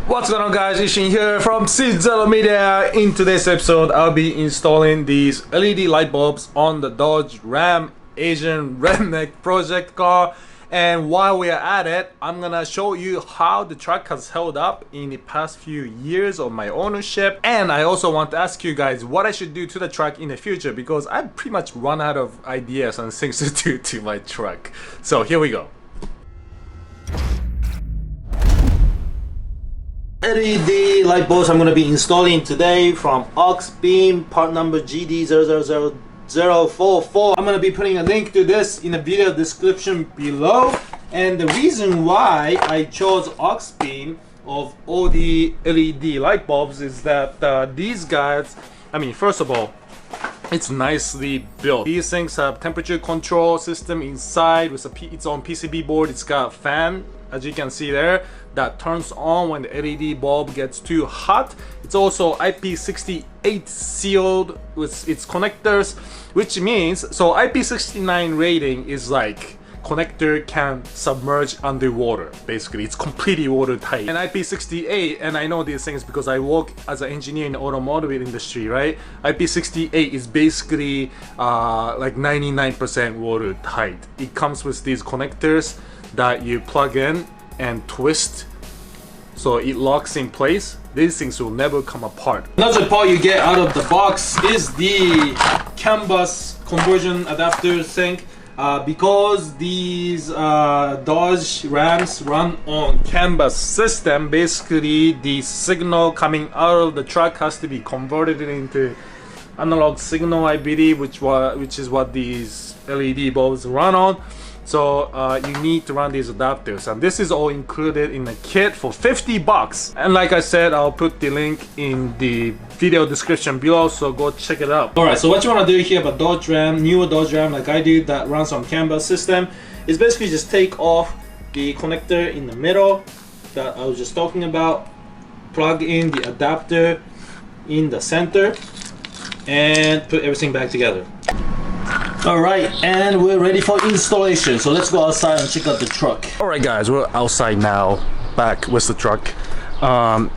What's going on, guys? Ishin here from Zero Media. In today's episode, I'll be installing these LED light bulbs on the Dodge Ram Asian Redneck project car. And while we are at it, I'm gonna show you how the truck has held up in the past few years of my ownership. And I also want to ask you guys what I should do to the truck in the future, because I've pretty much run out of ideas and things to do to my truck. So here we go. LED light bulbs I'm going to be installing today from Auxbeam, part number GD000044. I'm going to be putting a link to this in the video description below. And the reason why I chose Auxbeam of all the LED light bulbs is that these guys, first of all, it's nicely built. These things have temperature control system inside with its own PCB board. It's got a fan, as you can see there, that turns on when the LED bulb gets too hot. It's also IP68 sealed with its connectors, which means, so IP69 rating is like connector can submerge underwater. Basically, it's completely watertight. And IP68, and I know these things because I work as an engineer in the automotive industry, right? IP68 is basically like 99% watertight. It comes with these connectors that you plug in and twist so it locks in place. These things will never come apart. Another part you get out of the box is the CAN bus conversion adapter thing. Because these Dodge Rams run on CAN bus system, basically the signal coming out of the truck has to be converted into analog signal, I believe, which is what these LED bulbs run on. So you need to run these adapters, and this is all included in the kit for 50 bucks. And like I said, I'll put the link in the video description below, so go check it out. Alright, so what you want to do here about Dodge Ram, newer Dodge Ram like I do that runs on CAN bus system, is basically just take off the connector in the middle that I was just talking about, plug in the adapter in the center, and put everything back together. Alright, and we're ready for installation, so let's go outside and check out the truck. Alright guys, we're outside now, back with the truck.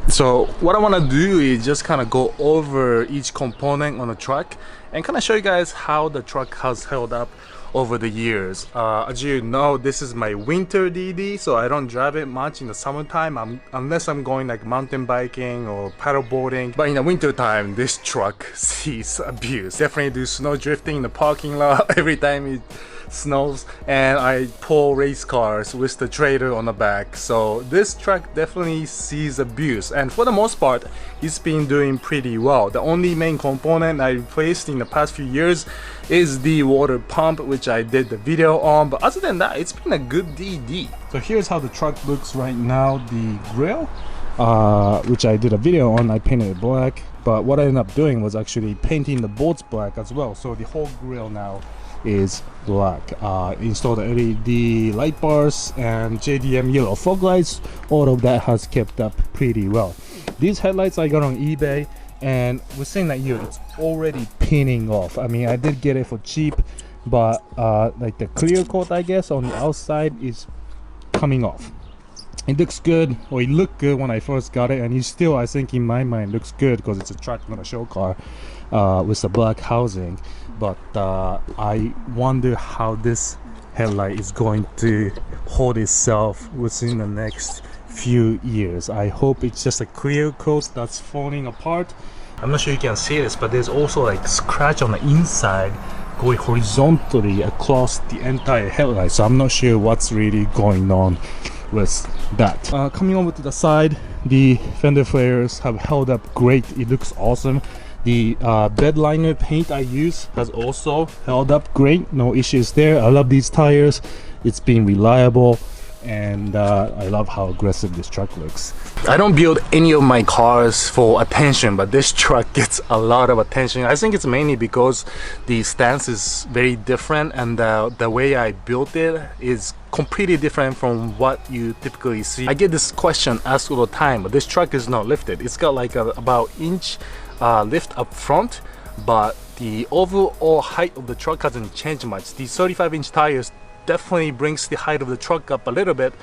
So what I want to do is just kind of go over each component on the truck and kind of show you guys how the truck has held up over the years. As you know, this is my winter DD, so I don't drive it much in the summertime unless I'm going like mountain biking or paddle boarding. But in the winter time, this truck sees abuse. Definitely do snow drifting in the parking lot every time it snows, and I pull race cars with the trailer on the back. So this truck definitely sees abuse, and for the most part it's been doing pretty well. The only main component I replaced in the past few years is the water pump, which I did the video on, but other than that, it's been a good DD. So here's how the truck looks right now. The grill, which I did a video on, I painted it black, but what I ended up doing was actually painting the bolts black as well. So the whole grill now is black. Installed the LED light bars and JDM yellow fog lights. All of that has kept up pretty well. These headlights I got on eBay, and within that year it's already pinning off. I mean, I did get it for cheap, but like the clear coat, I guess, on the outside is coming off. It looks good, or it looked good when I first got it, and it still, I think in my mind, looks good because it's a truck, not a show car, with the black housing. But I wonder how this headlight is going to hold itself within the next few years. I hope it's just a clear coat that's falling apart. I'm not sure you can see this, but there's also like scratch on the inside going horizontally across the entire headlight, so I'm not sure what's really going on with that. Coming over to the side, the fender flares have held up great. It looks awesome. The bed liner paint I use has also held up great. No issues there. I love these tires. It's been reliable, and I love how aggressive this truck looks. I don't build any of my cars for attention, but this truck gets a lot of attention. I think it's mainly because the stance is very different, and the way I built it is completely different from what you typically see. I get this question asked all the time, but this truck is not lifted. It's got like about inch lift up front, but the overall height of the truck hasn't changed much. These 35-inch tires definitely brings the height of the truck up a little bit,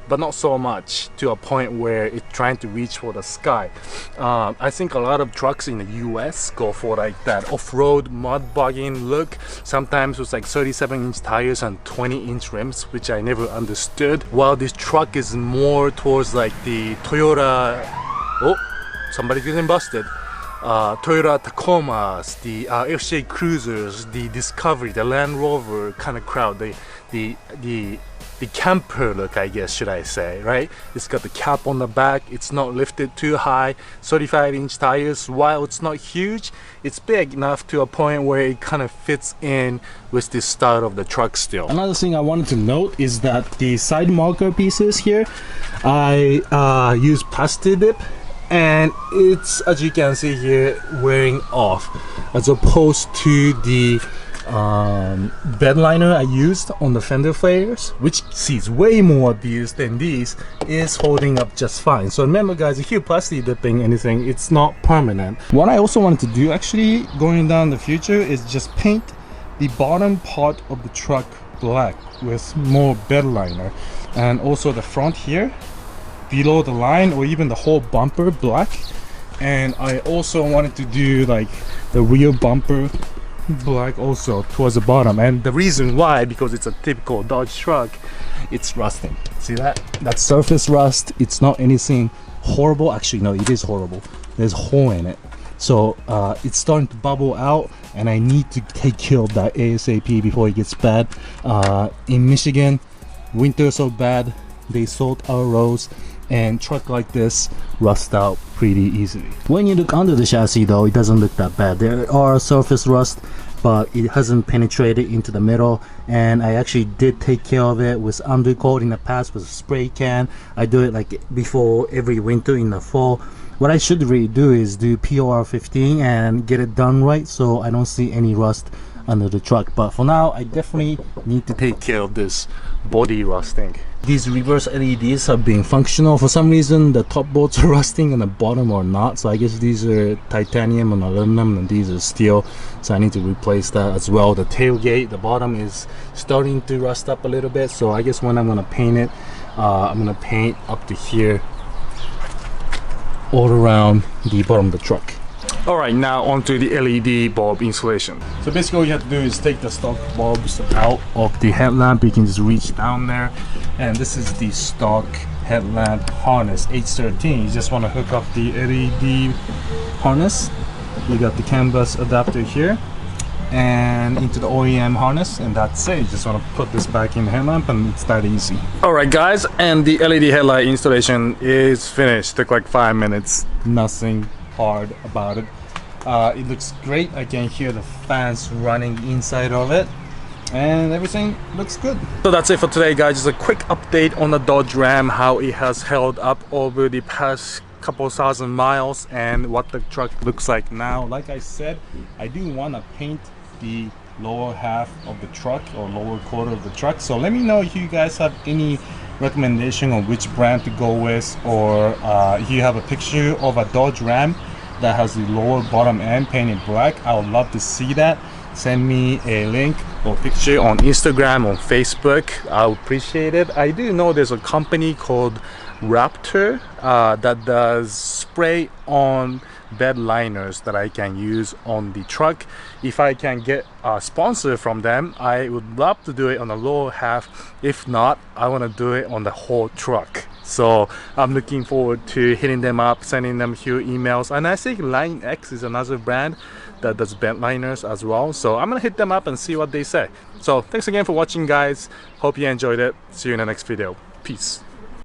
but not so much to a point where it's trying to reach for the sky. I think a lot of trucks in the US go for like that off-road mud bogging look, sometimes with like 37-inch tires and 20-inch rims, which I never understood. While this truck is more towards like the Toyota, oh, somebody's getting busted. Toyota Tacomas, the FJ Cruisers, the Discovery, the Land Rover kind of crowd, the camper look, I guess, should I say, right? It's got the cap on the back, it's not lifted too high, 35-inch tires. While it's not huge, it's big enough to a point where it kind of fits in with the style of the truck still. Another thing I wanted to note is that the side marker pieces here, I use plastic dip, and it's, as you can see here, wearing off, as opposed to the bed liner I used on the fender flares, which sees way more abuse than these, is holding up just fine. So remember guys, if you're plastic dipping anything, it's not permanent. What I also wanted to do actually going down the future is just paint the bottom part of the truck black with more bed liner, and also the front here below the line, or even the whole bumper black. And I also wanted to do like the rear bumper black also towards the bottom. And the reason why, because it's a typical Dodge truck, it's rusting. See that? That's surface rust. It's not anything horrible. Actually no, it is horrible. There's a hole in it, so it's starting to bubble out, and I need to take care of that ASAP before it gets bad. In Michigan, winter so bad, they salt our roads, and truck like this rust out pretty easily. When you look under the chassis though, it doesn't look that bad. There are surface rust, but it hasn't penetrated into the middle, and I actually did take care of it with undercoat in the past with a spray can. I do it like before every winter in the fall. What I should really do is do POR 15 and get it done right, so I don't see any rust under the truck. But for now, I definitely need to take care of this body rusting. These reverse LEDs have been functional. For some reason the top bolts are rusting and the bottom are not, so I guess these are titanium and aluminum and these are steel, so I need to replace that as well. The tailgate, the bottom is starting to rust up a little bit, so I guess when I'm gonna paint it, I'm gonna paint up to here all around the bottom of the truck. Alright, now onto the LED bulb installation. So basically all you have to do is take the stock bulbs out of the headlamp. You can just reach down there, and this is the stock headlamp harness H13. You just want to hook up the LED harness. You got the CAN bus adapter here and into the OEM harness, and that's it. You just want to put this back in the headlamp and it's that easy. Alright guys, and the LED headlight installation is finished. Took like 5 minutes. Nothing hard about it. It looks great. I can hear the fans running inside of it, and everything looks good. So that's it for today guys. Just a quick update on the Dodge Ram, how it has held up over the past couple thousand miles and what the truck looks like now. Like I said, I do want to paint the lower half of the truck, or lower quarter of the truck, so let me know if you guys have any recommendation on which brand to go with, or if you have a picture of a Dodge Ram that has the lower bottom end painted black. I would love to see that. Send me a link or picture on Instagram or Facebook. I would appreciate it. I do know there's a company called Raptor that does spray on bed liners that I can use on the truck. If I can get a sponsor from them, I would love to do it on the lower half. If not, I want to do it on the whole truck. So I'm looking forward to hitting them up, sending them a few emails. And I think Line X is another brand that does bed liners as well, so I'm gonna hit them up and see what they say. So thanks again for watching guys. Hope you enjoyed it. See you in the next video. Peace.